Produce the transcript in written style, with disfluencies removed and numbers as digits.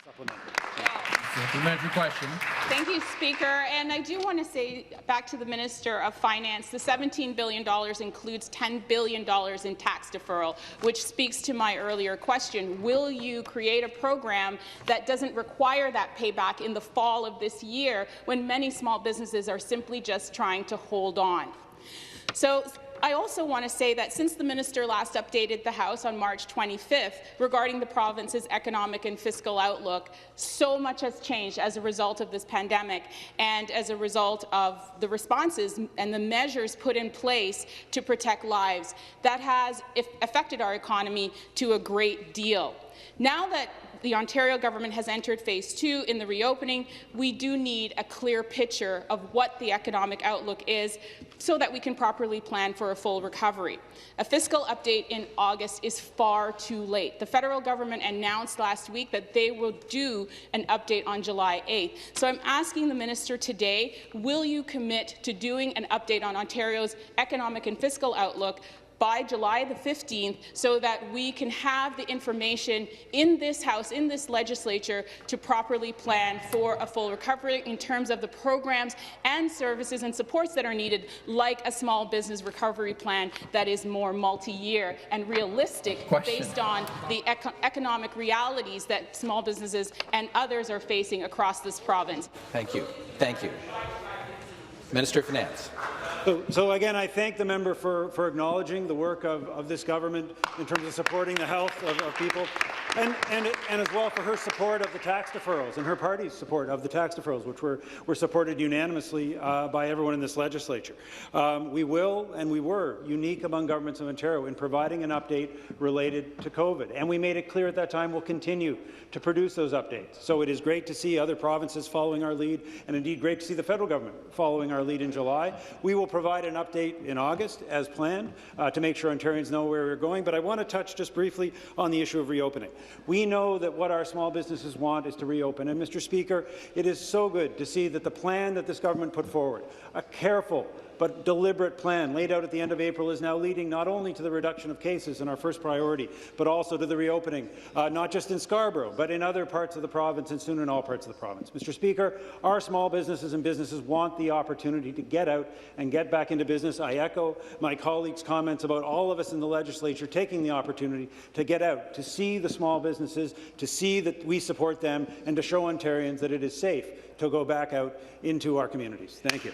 Supplementary question. Thank you, Speaker. And I do want to say back to the Minister of Finance, the $17 billion includes $10 billion in tax deferral, which speaks to my earlier question. Will you create a program that doesn't require that payback in the fall of this year when many small businesses are simply just trying to hold on? So I also want to say that since the minister last updated the House on March 25th regarding the province's economic and fiscal outlook, so much has changed as a result of this pandemic and as a result of the responses and the measures put in place to protect lives. That has affected our economy to a great deal. Now that the Ontario government has entered phase 2 in the reopening, we do need a clear picture of what the economic outlook is so that we can properly plan for a full recovery. A fiscal update in August is far too late. The federal government announced last week that they will do an update on July 8th. So I'm asking the minister today, will you commit to doing an update on Ontario's economic and fiscal outlook by July the 15th so that we can have the information in this House, in this legislature, to properly plan for a full recovery in terms of the programs and services and supports that are needed, like a small business recovery plan that is more multi-year and realistic based on the economic realities that small businesses and others are facing across this province. Thank you. Thank you. Minister of Finance. So again, I thank the member for acknowledging the work of this government in terms of supporting the health of people, and as well for her support of the tax deferrals and her party's support of the tax deferrals, which were supported unanimously by everyone in this legislature. We were unique among governments of Ontario in providing an update related to COVID, and we made it clear at that time we'll continue to produce those updates. So it is great to see other provinces following our lead, and indeed great to see the federal government following our lead in July. We will provide an update in August, as planned, to make sure Ontarians know where we're going. But I want to touch just briefly on the issue of reopening. We know that what our small businesses want is to reopen. And, Mr. Speaker, it is so good to see that the plan that this government put forward, a careful but deliberate plan laid out at the end of April, is now leading not only to the reduction of cases in our first priority, but also to the reopening, not just in Scarborough, but in other parts of the province and soon in all parts of the province. Mr. Speaker, our small businesses and businesses want the opportunity to get out and get back into business. I echo my colleagues' comments about all of us in the legislature taking the opportunity to get out, to see the small businesses, to see that we support them, and to show Ontarians that it is safe to go back out into our communities. Thank you.